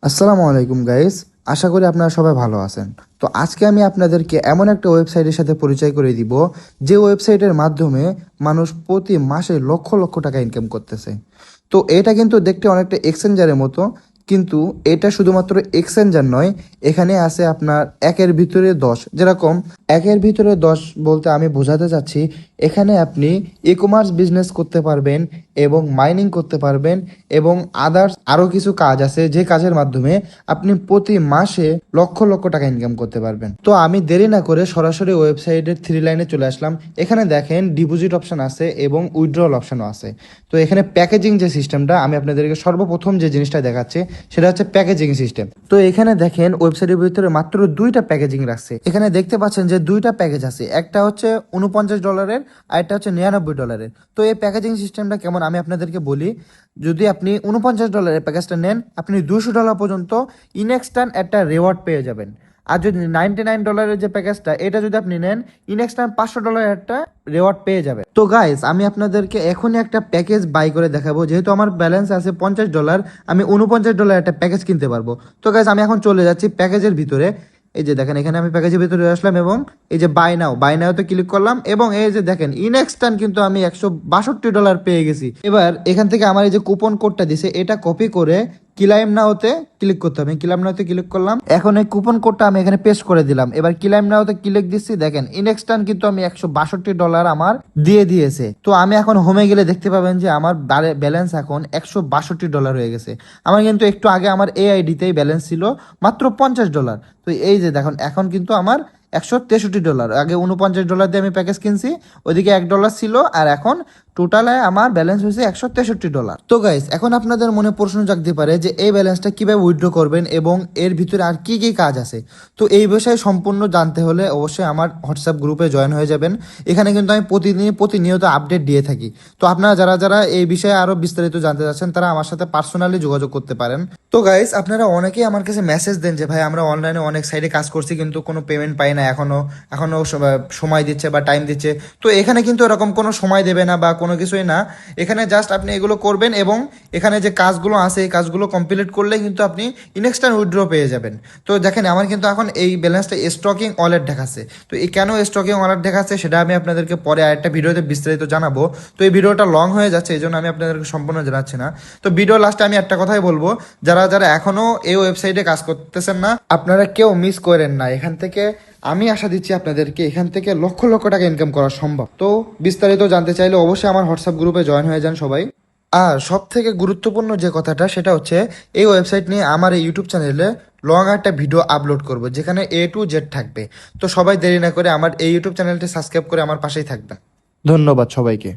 আসসালামু আলাইকুম গাইস। আশা করি আপনারা সবাই ভালো আছেন। তো আজকে আমি আপনাদেরকে এমন একটা ওয়েবসাইটের সাথে পরিচয় করে দিব, যে ওয়েবসাইটের মাধ্যমে মানুষ প্রতি মাসে লক্ষ লক্ষ টাকা ইনকাম করতেছে। তো এটা কিন্তু দেখতে অনেকটা এক্সচেঞ্জারের মতো, কিন্তু এটা শুধুমাত্র এক্সচেঞ্জার নয়। এখানে আছে আপনার একের ভিতরে 10, যেরকম একের ভিতরে 10 বলতে আমি বোঝাতে চাচ্ছি, এখানে আপনি ই কমার্স বিজনেস করতে পারবেন এবং মাইনিং করতে পারবেন এবং আদার্স আরও কিছু কাজ আছে, যে কাজের মাধ্যমে আপনি প্রতি মাসে লক্ষ লক্ষ টাকা ইনকাম করতে পারবেন। তো আমি দেরি না করে সরাসরি ওয়েবসাইটের 3 লাইনে চলে আসলাম। এখানে দেখেন ডিপোজিট অপশন আছে এবং উইথড্রল অপশনও আছে। তো এখানে প্যাকেজিং যে সিস্টেমটা, আমি আপনাদেরকে সর্বপ্রথম যে জিনিসটা দেখাচ্ছি সেটা হচ্ছে প্যাকেজিং সিস্টেম। তো এখানে দেখেন ওয়েবসাইটের ভিতরে মাত্র 2টা প্যাকেজিং রাখছে। এখানে দেখতে পাচ্ছেন যে 2টা প্যাকেজ আছে, একটা হচ্ছে $49 আর একটা হচ্ছে $99। তো এই প্যাকেজিং সিস্টেমটা কেমন আমি আপনাদেরকে বলি। যদি আপনি $49 প্যাকেজটা নেন, আপনি $200 পর্যন্ত ইনস্ট্যান্ট একটা রেওয়ার্ড পেয়ে যাবেন। আর যদি $99 যে প্যাকেজটা, এটা যদি আপনি নেন, ইনস্ট্যান্ট $500 একটা রেওয়ার্ড পেয়ে যাবে। তো গাইস, আমি আপনাদেরকে এখনই একটা প্যাকেজ বাই করে দেখাবো। যেহেতু আমার ব্যালেন্স আছে $50, আমি $49 একটা প্যাকেজ কিনতে পারবো। তো গাইস, আমি এখন চলে যাচ্ছি প্যাকেজের ভিতরে। এই যে দেখেন, এখানে আমি প্যাকেজের ভিতরে আসলাম এবং এই যে বাই নাও তে ক্লিক করলাম এবং এই যে দেখেন ইনস্ট্যান্ট কিন্তু আমি $162 পেয়ে গেছি। এবার এখান থেকে আমার এই যে কুপন কোডটা দিছে, এটা কপি করে ক্লাইম নাওতে ক্লিক করতে হবে। ক্লাইম নাওতে ক্লিক করলাম, এখন এই কুপন কোডটা আমি এখানে পেস্ট করে দিলাম। এবার ক্লাইম নাওতে ক্লিক দিচ্ছি, দেখেন ইনস্ট্যান্ট কিন্তু আমি $162 আমার দিয়ে দিয়েছে। তো আমি এখন হোমে গেলে দেখতে পাবেন যে আমার ব্যালেন্স এখন $162 হয়ে গেছে। আমার কিন্তু একটু আগে আমার AID-তেই ব্যালেন্স ছিল মাত্র $50। তো এই যে দেখুন, এখন কিন্তু আমার $163। আগে $49 দিয়ে আমি প্যাকেজ কিনছি, ওইদিকে $1 ছিল, আর এখন টোটালে আমার ব্যালেন্স হয়েছে $163। তো গাইস, এখন আপনাদের মনে প্রশ্ন জাগতে পারে যে এই ব্যালেন্সটা কিভাবে উইথড্র করবেন এবং এর ভিতরে আর কি কি কাজ আছে। তো এই বিষয়ে সম্পূর্ণ জানতে হলে অবশ্যই আমার হোয়াটসঅ্যাপ গ্রুপে জয়েন হয়ে যাবেন। এখানে কিন্তু আমি প্রতিনিয়ত আপডেট দিয়ে থাকি। তো আপনারা যারা যারা এই বিষয়ে আরো বিস্তারিত জানতে চাচ্ছেন, তারা আমার সাথে পার্সোনালি যোগাযোগ করতে পারেন। তো গাইস, আপনারা অনেকেই আমার কাছে মেসেজ দেন যে ভাই, আমরা অনলাইনে অনেক সাইডে কাজ করছি কিন্তু কোনো পেমেন্ট পাই না, এখনো সময় দিচ্ছে বা টাইম দিচ্ছে। তো এখানে কিন্তু এরকম কোনো সময় দেবে না বা কোনো কিছুই না। এখানে জাস্ট আপনি এগুলো করবেন এবং এখানে যে কাজগুলো আছে এই কাজগুলো কমপ্লিট করলে কিন্তু আপনি ইনস্ট্যান্ট উইথড্র পেয়ে যাবেন। তো দেখেন, আমার কিন্তু এখন এই ব্যালেন্সটা স্টকিং ওয়ালেট দেখাচ্ছে। তো এই কেন স্টকিং ওয়ালেট দেখাচ্ছে সেটা আমি আপনাদেরকে পরে আরেকটা ভিডিওতে বিস্তারিত জানাবো। তো এই ভিডিওটা লং হয়ে যাচ্ছে, এই জন্য আমি আপনাদেরকে সম্পূর্ণ জানাচ্ছি না। তো ভিডিও লাস্টে আমি একটা কথাই বলবো, যারা যারা এখনো এই ওয়েবসাইটে কাজ করতেছেন না, আপনারা কেউ মিস করেন না। এখান থেকে আমি আশা দিচ্ছি আপনাদেরকে, এখান থেকে লক্ষ লক্ষ টাকা ইনকাম করা সম্ভব। তো বিস্তারিত জানতে চাইলে অবশ্যই আমার হোয়াটসঅ্যাপ গ্রুপে জয়েন হয়ে যান সবাই। আর সব থেকে গুরুত্বপূর্ণ যে কথাটা, সেটা হচ্ছে এই ওয়েবসাইট নিয়ে আমার এই ইউটিউব চ্যানেলে লং একটা ভিডিও আপলোড করব, যেখানে A to Z থাকবে। তো সবাই দেরি না করে আমার এই ইউটিউব চ্যানেলটি সাবস্ক্রাইব করে আমার পাশেই থাকবেন। ধন্যবাদ সবাইকে।